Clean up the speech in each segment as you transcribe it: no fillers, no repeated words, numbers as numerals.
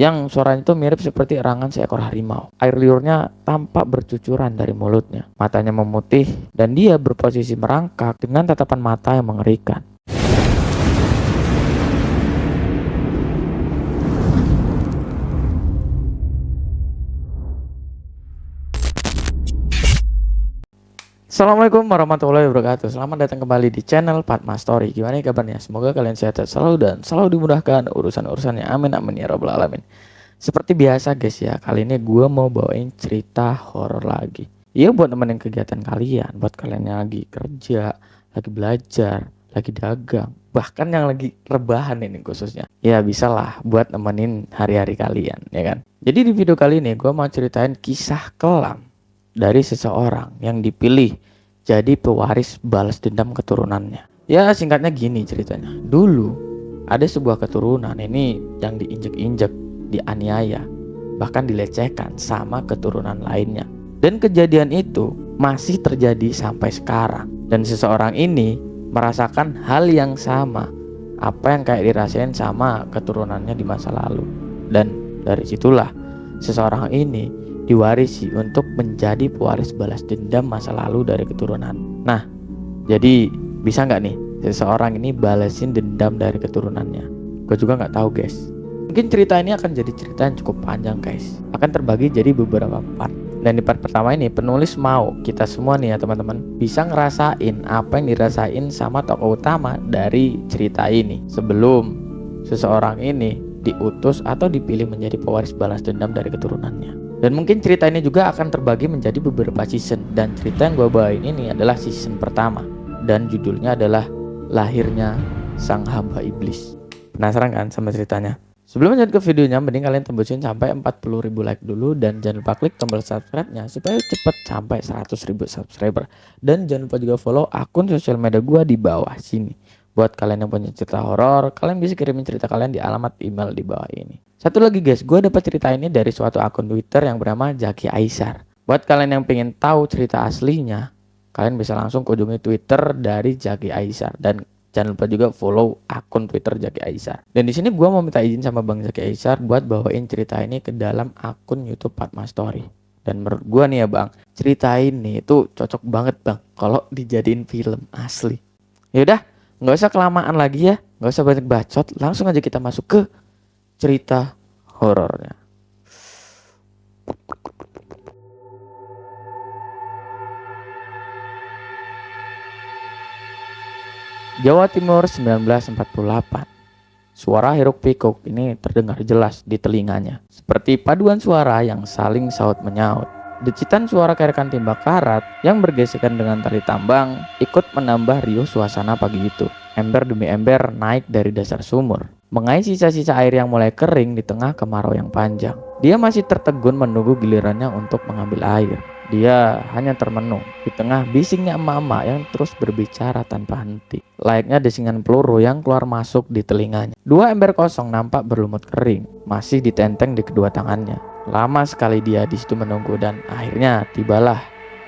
yang suaranya itu mirip seperti erangan seekor harimau. Air liurnya tampak bercucuran dari mulutnya. Matanya memutih dan dia berposisi merangkak dengan tatapan mata yang mengerikan. Assalamualaikum warahmatullahi wabarakatuh. Selamat datang kembali di channel Padma Story. Gimana kabarnya? Semoga kalian sehat selalu dan selalu dimudahkan urusan-urusannya. Amin amin ya rabbal alamin. Seperti biasa guys ya, kali ini gue mau bawain cerita horor lagi. Iya, buat nemenin kegiatan kalian, buat kalian yang lagi kerja, lagi belajar, lagi dagang, bahkan yang lagi rebahan ini khususnya. Ya bisa lah buat nemenin hari-hari kalian, ya kan? Jadi di video kali ini gue mau ceritain kisah kelam dari seseorang yang dipilih jadi pewaris balas dendam keturunannya. Ya singkatnya gini ceritanya. Dulu ada sebuah keturunan ini yang diinjek-injek, dianiaya, bahkan dilecehkan sama keturunan lainnya. Dan kejadian itu masih terjadi sampai sekarang. Dan seseorang ini merasakan hal yang sama, apa yang kayak dirasain sama keturunannya di masa lalu. Dan dari situlah seseorang ini diwarisi untuk menjadi pewaris balas dendam masa lalu dari keturunan. Nah, jadi bisa nggak nih seseorang ini balesin dendam dari keturunannya? Gue juga nggak tahu guys. Mungkin cerita ini akan jadi cerita yang cukup panjang guys. Akan terbagi jadi beberapa part. Dan di part pertama ini penulis mau kita semua nih ya teman-teman bisa ngerasain apa yang dirasain sama tokoh utama dari cerita ini sebelum seseorang ini diutus atau dipilih menjadi pewaris balas dendam dari keturunannya. Dan mungkin cerita ini juga akan terbagi menjadi beberapa season. Dan cerita yang gue bawain ini adalah season pertama. Dan judulnya adalah Lahirnya Sang Hamba Iblis. Penasaran kan sama ceritanya? Sebelum lanjut ke videonya, mending kalian tembusin sampai 40.000 like dulu. Dan jangan lupa klik tombol subscribe-nya supaya cepet sampai 100.000 subscriber. Dan jangan lupa juga follow akun sosial media gue di bawah sini. Buat kalian yang punya cerita horor, kalian bisa kirimin cerita kalian di alamat email di bawah ini. Satu lagi guys, gue dapat cerita ini dari suatu akun Twitter yang bernama Zaki Aisar. Buat kalian yang pengen tahu cerita aslinya, kalian bisa langsung kunjungi Twitter dari Zaki Aisar. Dan jangan lupa juga follow akun Twitter Zaki Aisar. Dan di sini gue mau minta izin sama Bang Zaki Aisar buat bawain cerita ini ke dalam akun YouTube Padma Story. Dan menurut gue nih ya bang, cerita ini itu cocok banget bang kalau dijadiin film asli. Yaudah, nggak usah kelamaan lagi ya, nggak usah banyak bacot, langsung aja kita masuk ke cerita horornya. Jawa Timur 1948. Suara hiruk pikuk ini terdengar jelas di telinganya, seperti paduan suara yang saling saut menyaut. Decitan suara kerekan timba karat yang bergesekan dengan tali tambang ikut menambah riuh suasana pagi itu. Ember demi ember naik dari dasar sumur, mengais sisa-sisa air yang mulai kering di tengah kemarau yang panjang. Dia masih tertegun menunggu gilirannya untuk mengambil air. Dia hanya termenung di tengah bisingnya emak-emak yang terus berbicara tanpa henti, layaknya desingan peluru yang keluar masuk di telinganya. Dua ember kosong nampak berlumut kering, masih ditenteng di kedua tangannya. Lama sekali dia di situ menunggu dan akhirnya tibalah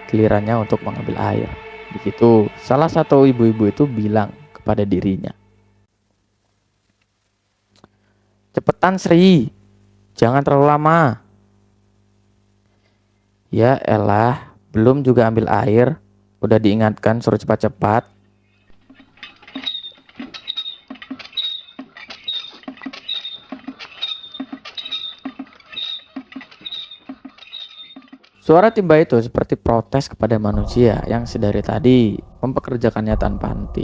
gilirannya untuk mengambil air. Di situ salah satu ibu-ibu itu bilang kepada dirinya, "Cepetan Sri, jangan terlalu lama." Ya elah, belum juga ambil air, udah diingatkan suruh cepat-cepat. Suara timba itu seperti protes kepada manusia yang sedari tadi mempekerjakannya tanpa henti.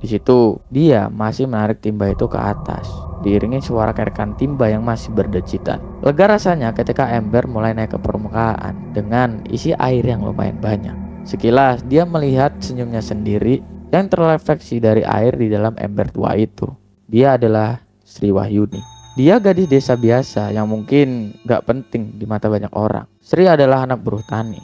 Di situ dia masih menarik timba itu ke atas, diiringi suara kerekan timba yang masih berdecitan. Lega rasanya ketika ember mulai naik ke permukaan dengan isi air yang lumayan banyak. Sekilas dia melihat senyumnya sendiri yang terrefleksi dari air di dalam ember tua itu. Dia adalah Sri Wahyuni. Dia gadis desa biasa yang mungkin gak penting di mata banyak orang. Sri adalah anak buruh tani.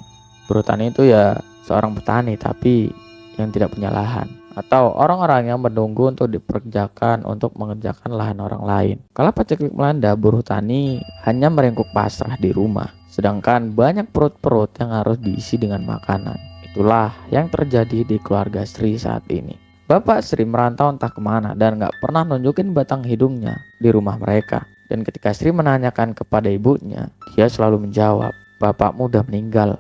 Buruh tani itu ya seorang petani tapi yang tidak punya lahan, atau orang-orang yang menunggu untuk dipekerjakan untuk mengerjakan lahan orang lain. Kala paceklik melanda, buruh tani hanya meringkuk pasrah di rumah, sedangkan banyak perut-perut yang harus diisi dengan makanan. Itulah yang terjadi di keluarga Sri saat ini. Bapak Sri merantau entah kemana dan gak pernah nunjukin batang hidungnya di rumah mereka. Dan ketika Sri menanyakan kepada ibunya, dia selalu menjawab, "Bapakmu udah meninggal,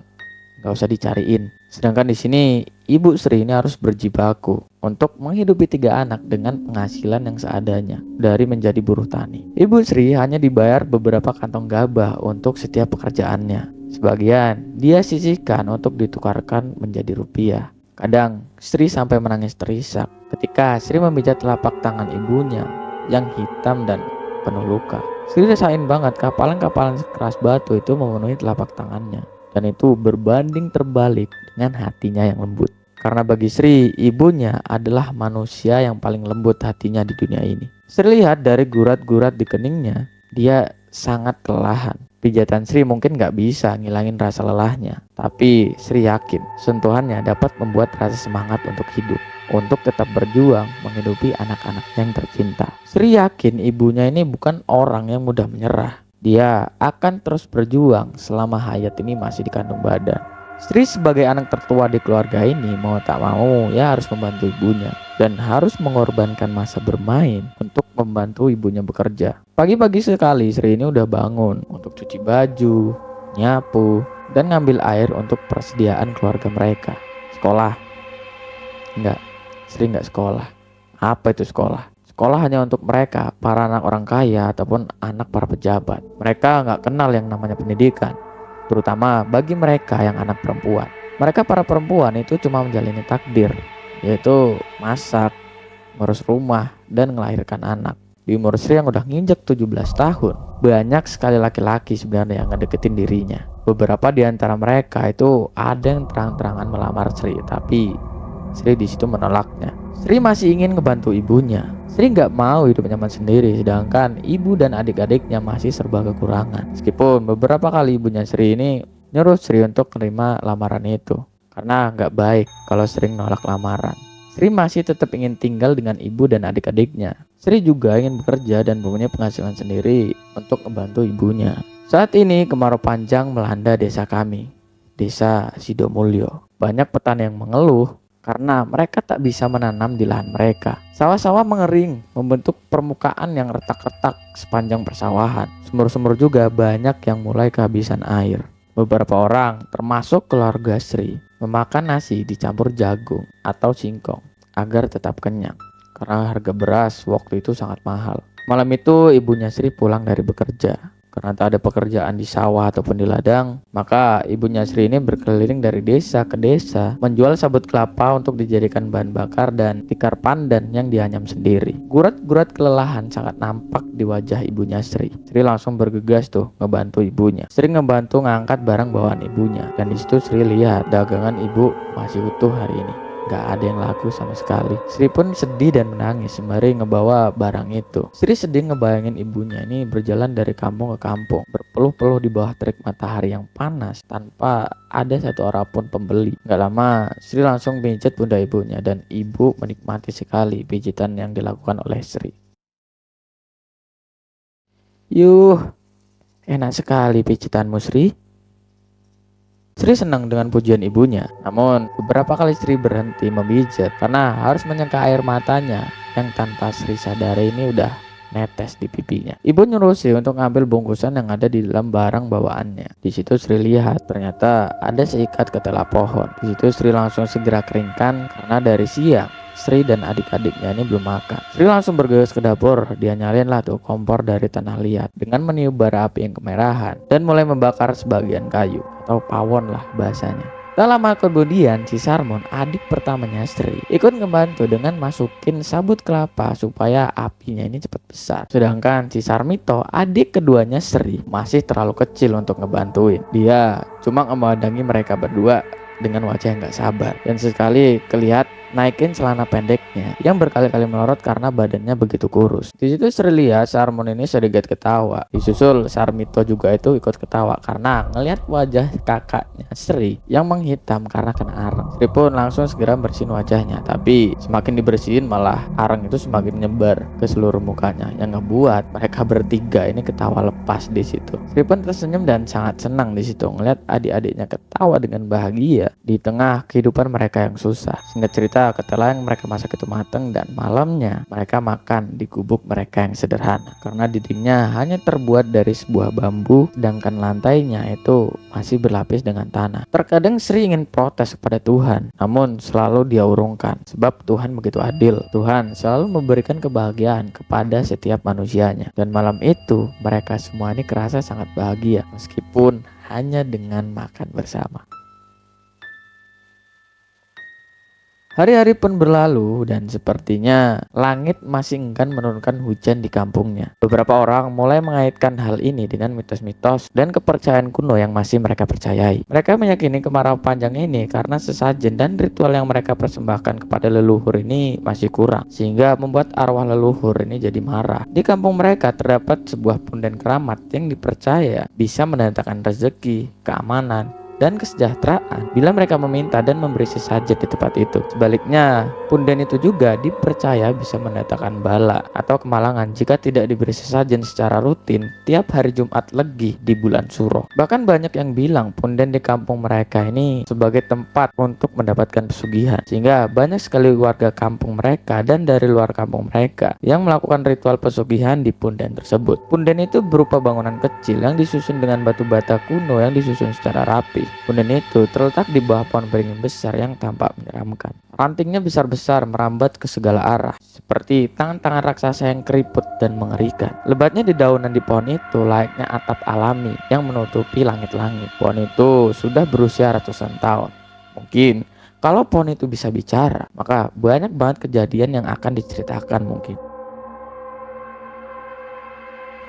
nggak usah dicariin." Sedangkan di sini ibu Sri ini harus berjibaku untuk menghidupi 3 anak dengan penghasilan yang seadanya dari menjadi buruh tani. Ibu Sri hanya dibayar beberapa kantong gabah untuk setiap pekerjaannya. Sebagian dia sisihkan untuk ditukarkan menjadi rupiah. Kadang Sri sampai menangis terisak ketika Sri memijat telapak tangan ibunya yang hitam dan penuh luka. Sri rasain banget kapalan-kapalan keras batu itu memenuhi telapak tangannya. Dan itu berbanding terbalik dengan hatinya yang lembut. Karena bagi Sri, ibunya adalah manusia yang paling lembut hatinya di dunia ini. Sri lihat dari gurat-gurat di keningnya, dia sangat kelelahan. Pijatan Sri mungkin gak bisa ngilangin rasa lelahnya. Tapi Sri yakin sentuhannya dapat membuat rasa semangat untuk hidup. Untuk tetap berjuang menghidupi anak-anak yang tercinta. Sri yakin ibunya ini bukan orang yang mudah menyerah. Dia akan terus berjuang selama hayat ini masih dikandung badan. Sri sebagai anak tertua di keluarga ini mau tak mau ya harus membantu ibunya. Dan harus mengorbankan masa bermain untuk membantu ibunya bekerja. Pagi-pagi sekali Sri ini udah bangun untuk cuci baju, nyapu, dan ngambil air untuk persediaan keluarga mereka. Sekolah? Enggak, Sri enggak sekolah. Apa itu sekolah? Sekolah hanya untuk mereka, para anak orang kaya ataupun anak para pejabat. Mereka nggak kenal yang namanya pendidikan, terutama bagi mereka yang anak perempuan. Mereka para perempuan itu cuma menjalani takdir, yaitu masak, ngurus rumah, dan melahirkan anak. Di umur Sri yang udah nginjek 17 tahun, banyak sekali laki-laki sebenarnya yang ngedeketin dirinya. Beberapa di antara mereka itu ada yang terang-terangan melamar Sri, tapi Sri di situ menolaknya. Sri masih ingin ngebantu ibunya. Sri nggak mau hidup nyaman sendiri, sedangkan ibu dan adik-adiknya masih serba kekurangan. Meskipun beberapa kali ibunya Sri ini nyuruh Sri untuk menerima lamaran itu, karena nggak baik kalau sering nolak lamaran. Sri masih tetap ingin tinggal dengan ibu dan adik-adiknya. Sri juga ingin bekerja dan mempunyai penghasilan sendiri untuk membantu ibunya. Saat ini kemarau panjang melanda desa kami, desa Sidomulyo. Banyak petani yang mengeluh karena mereka tak bisa menanam di lahan mereka. Sawah-sawah mengering, membentuk permukaan yang retak-retak sepanjang persawahan. Sumur-sumur juga banyak yang mulai kehabisan air. Beberapa orang, termasuk keluarga Sri, memakan nasi dicampur jagung atau singkong agar tetap kenyang. Karena harga beras waktu itu sangat mahal. Malam itu ibunya Sri pulang dari bekerja. Karena tak ada pekerjaan di sawah ataupun di ladang, maka ibunya Sri ini berkeliling dari desa ke desa menjual sabut kelapa untuk dijadikan bahan bakar dan tikar pandan yang dianyam sendiri. Gurat-gurat kelelahan sangat nampak di wajah ibunya Sri. Sri langsung bergegas tuh ngebantu ibunya. Sri ngebantu ngangkat barang bawaan ibunya, dan disitu Sri lihat dagangan ibu masih utuh hari ini. Gak ada yang laku sama sekali. Sri pun sedih dan menangis sembari ngebawa barang itu. Sri sedih ngebayangin ibunya ini berjalan dari kampung ke kampung, berpeluh-peluh di bawah terik matahari yang panas tanpa ada satu orang pun pembeli. Gak lama Sri langsung pijat bunda ibunya, dan ibu menikmati sekali pijitan yang dilakukan oleh Sri. Yuh, enak sekali pijitanmu, Sri. Sri senang dengan pujian ibunya, namun beberapa kali Sri berhenti memijat karena harus menyangka air matanya yang tanpa Sri sadari ini udah netes di pipinya. Ibu nyuruh Sri untuk ngambil bungkusan yang ada di dalam barang bawaannya. Di situ Sri lihat ternyata ada seikat ketela pohon. Di situ Sri langsung segera keringkan karena dari siang Sri dan adik-adiknya ini belum makan. Sri langsung bergegas ke dapur. Dia nyalin lah tuh kompor dari tanah liat dengan meniup bara api yang kemerahan dan mulai membakar sebagian kayu atau pawon lah bahasanya. Tak lama kemudian si Sarmon, adik pertamanya Sri, ikut ngebantu dengan masukin sabut kelapa supaya apinya ini cepat besar. Sedangkan si Sarmito, adik keduanya Sri, masih terlalu kecil untuk ngebantuin. Dia cuma memandangi mereka berdua dengan wajah yang gak sabar, dan sekali kelihat naikin celana pendeknya yang berkali-kali melorot karena badannya begitu kurus. Di situ Sri lihat Sarmon ini sedikit ketawa. Disusul Sarmito juga itu ikut ketawa karena ngelihat wajah kakaknya Sri yang menghitam karena kena arang. Sri pun langsung segera bersihin wajahnya, tapi semakin dibersihin malah arang itu semakin nyebar ke seluruh mukanya yang ngebuat mereka bertiga ini ketawa lepas di situ. Sri pun tersenyum dan sangat senang di situ ngelihat adik-adiknya ketawa dengan bahagia di tengah kehidupan mereka yang susah. Singkat cerita, Ternyata ketelah yang mereka masak itu matang dan malamnya mereka makan di gubuk mereka yang sederhana. Karena dindingnya hanya terbuat dari sebuah bambu sedangkan lantainya itu masih berlapis dengan tanah. Terkadang Sri ingin protes kepada Tuhan, namun selalu dia urungkan sebab Tuhan begitu adil. Tuhan selalu memberikan kebahagiaan kepada setiap manusianya. Dan malam itu mereka semua ini kerasa sangat bahagia meskipun hanya dengan makan bersama. Hari-hari pun berlalu dan sepertinya langit masih enggan menurunkan hujan di kampungnya. Beberapa orang mulai mengaitkan hal ini dengan mitos-mitos dan kepercayaan kuno yang masih mereka percayai. Mereka meyakini kemarau panjang ini karena sesajen dan ritual yang mereka persembahkan kepada leluhur ini masih kurang, sehingga membuat arwah leluhur ini jadi marah. Di kampung mereka terdapat sebuah punden keramat yang dipercaya bisa mendatangkan rezeki, keamanan, dan kesejahteraan bila mereka meminta dan memberi sesajen di tempat itu. Sebaliknya, punden itu juga dipercaya bisa mendatangkan bala atau kemalangan jika tidak diberi sesajen secara rutin tiap hari Jumat Legi di bulan Suro. Bahkan banyak yang bilang punden di kampung mereka ini sebagai tempat untuk mendapatkan pesugihan, sehingga banyak sekali warga kampung mereka dan dari luar kampung mereka yang melakukan ritual pesugihan di punden tersebut. Punden itu berupa bangunan kecil yang disusun dengan batu bata kuno yang disusun secara rapi. Punden itu terletak di bawah pohon beringin besar yang tampak menyeramkan. Rantingnya besar-besar merambat ke segala arah, seperti tangan-tangan raksasa yang keriput dan mengerikan. Lebatnya dedaunan di pohon itu layaknya atap alami yang menutupi langit-langit. Pohon itu sudah berusia ratusan tahun. Mungkin kalau pohon itu bisa bicara, maka banyak banget kejadian yang akan diceritakan mungkin.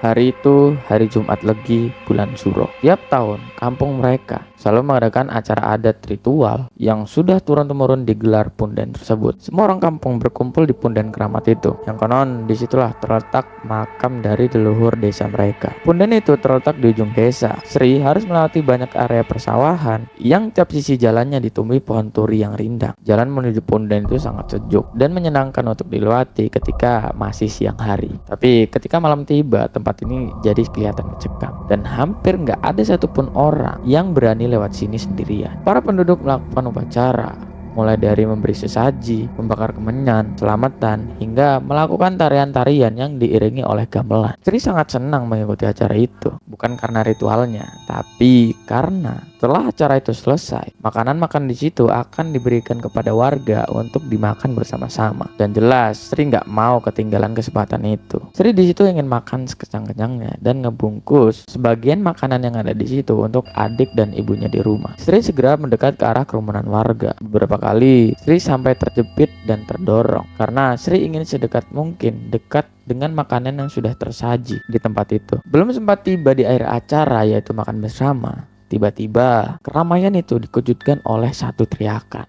Hari itu hari Jumat Legi bulan Suro. Tiap tahun kampung mereka selalu mengadakan acara adat ritual yang sudah turun-temurun digelar punden tersebut. Semua orang kampung berkumpul di punden keramat itu. Yang konon disitulah terletak makam dari leluhur desa mereka. Punden itu terletak di ujung desa. Sri harus melewati banyak area persawahan yang tiap sisi jalannya ditumbuhi pohon turi yang rindang. Jalan menuju punden itu sangat sejuk dan menyenangkan untuk dilewati ketika masih siang hari. Tapi ketika malam tiba, tempat ini jadi kelihatan mencekam dan hampir nggak ada satupun orang yang berani lewat sini sendirian. Para penduduk melakukan upacara, mulai dari memberi sesaji, membakar kemenyan, selamatan, hingga melakukan tarian-tarian yang diiringi oleh gamelan. Sri sangat senang mengikuti acara itu, bukan karena ritualnya, tapi karena setelah acara itu selesai, makanan-makan di situ akan diberikan kepada warga untuk dimakan bersama-sama. Dan jelas Sri nggak mau ketinggalan kesempatan itu. Sri di situ ingin makan sekejang-kejangnya dan ngebungkus sebagian makanan yang ada di situ untuk adik dan ibunya di rumah. Sri segera mendekat ke arah kerumunan warga. Beberapa kali Sri sampai terjepit dan terdorong karena Sri ingin sedekat mungkin dekat dengan makanan yang sudah tersaji di tempat itu. Belum sempat tiba di akhir acara yaitu makan bersama, tiba-tiba keramaian itu dikejutkan oleh satu teriakan.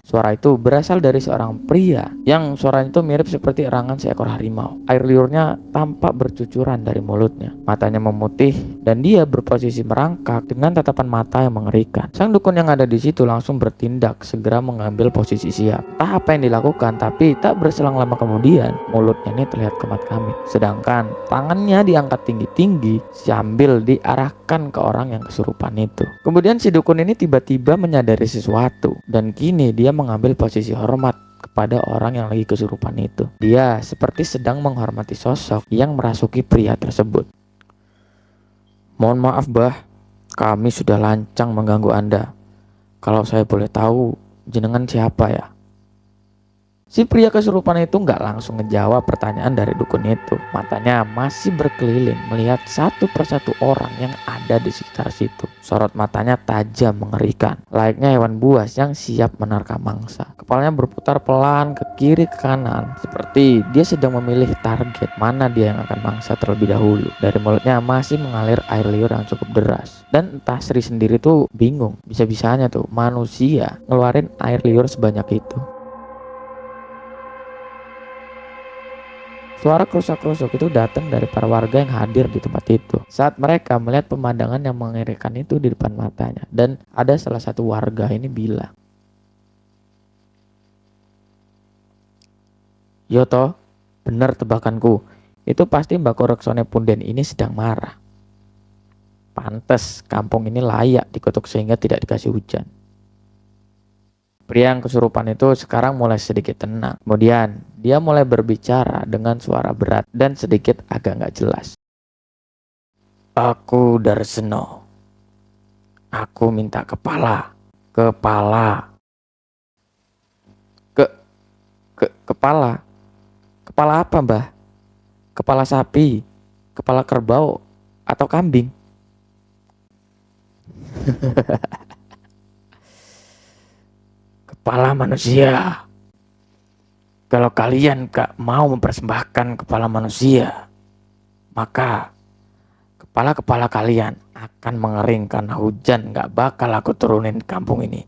Suara itu berasal dari seorang pria yang suaranya itu mirip seperti erangan seekor harimau. Air liurnya tampak bercucuran dari mulutnya. Matanya memutih dan dia berposisi merangkak dengan tatapan mata yang mengerikan. Sang dukun yang ada di situ langsung bertindak, segera mengambil posisi siap. Entah apa yang dilakukan, tapi tak berselang lama kemudian mulutnya ini terlihat kemat-kamit. Sedangkan tangannya diangkat tinggi-tinggi sambil diarahkan ke orang yang kesurupan itu. Kemudian si dukun ini tiba-tiba menyadari sesuatu dan kini dia mengambil posisi hormat kepada orang yang lagi kesurupan itu. Dia seperti sedang menghormati sosok yang merasuki pria tersebut. Mohon maaf bah, kami sudah lancang mengganggu Anda. Kalau saya boleh tahu, jenengan siapa ya? Si pria kesurupan itu nggak langsung ngejawab pertanyaan dari dukun itu. Matanya masih berkeliling melihat satu persatu orang yang ada di sekitar situ. Sorot matanya tajam mengerikan, layaknya hewan buas yang siap menerkam mangsa. Kepalanya berputar pelan ke kiri ke kanan, seperti dia sedang memilih target mana dia yang akan mangsa terlebih dahulu. Dari mulutnya masih mengalir air liur yang cukup deras. Dan entah Sri sendiri tuh bingung, bisa-bisanya tuh manusia ngeluarin air liur sebanyak itu. Suara kerusak-kerusuk itu datang dari para warga yang hadir di tempat itu. Saat mereka melihat pemandangan yang mengerikan itu di depan matanya. Dan ada salah satu warga ini bilang, "Yoto, benar tebakanku. Itu pasti Mbak Koreksone Punden ini sedang marah." Pantes kampung ini layak dikutuk sehingga tidak dikasih hujan. Pria yang kesurupan itu sekarang mulai sedikit tenang. Kemudian dia mulai berbicara dengan suara berat dan sedikit agak nggak jelas. Aku Darseno. Aku minta kepala. Kepala. Kepala. Kepala apa, Mbah? Kepala sapi, kepala kerbau, atau kambing? Kepala manusia. Kalau kalian gak mau mempersembahkan kepala manusia, maka kepala-kepala kalian akan mengering karena hujan gak bakal aku turunin kampung ini.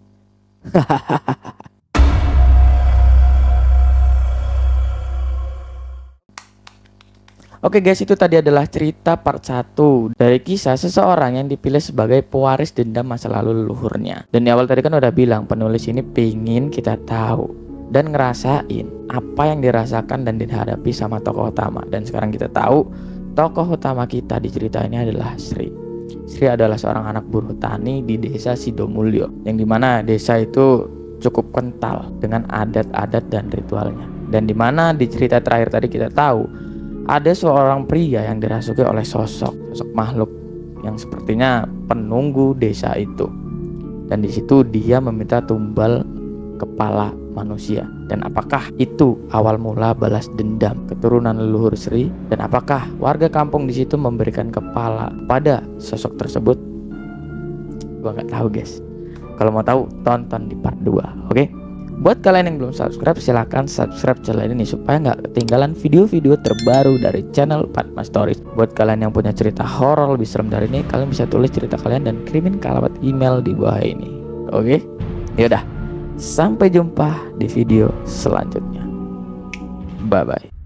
Oke guys, itu tadi adalah cerita part 1 dari kisah seseorang yang dipilih sebagai pewaris dendam masa lalu leluhurnya. Dan di awal tadi kan udah bilang penulis ini pingin kita tahu dan ngerasain apa yang dirasakan dan dihadapi sama tokoh utama. Dan sekarang kita tahu tokoh utama kita di cerita ini adalah Sri. Sri adalah seorang anak buruh tani di desa Sidomulyo, yang dimana desa itu cukup kental dengan adat-adat dan ritualnya. Dan dimana di cerita terakhir tadi kita tahu ada seorang pria yang dirasuki oleh sosok makhluk yang sepertinya penunggu desa itu. Dan di situ dia meminta tumbal kepala manusia. Dan apakah itu awal mula balas dendam keturunan leluhur Sri? Dan apakah warga kampung di situ memberikan kepala pada sosok tersebut? Gua nggak tahu guys. Kalau mau tahu tonton di part 2, oke? Buat kalian yang belum subscribe, silahkan subscribe channel ini supaya nggak ketinggalan video-video terbaru dari channel Padma Stories. Buat kalian yang punya cerita horor lebih serem dari ini, kalian bisa tulis cerita kalian dan kirimin ke alamat email di bawah ini. Oke? Yaudah, sampai jumpa di video selanjutnya. Bye-bye.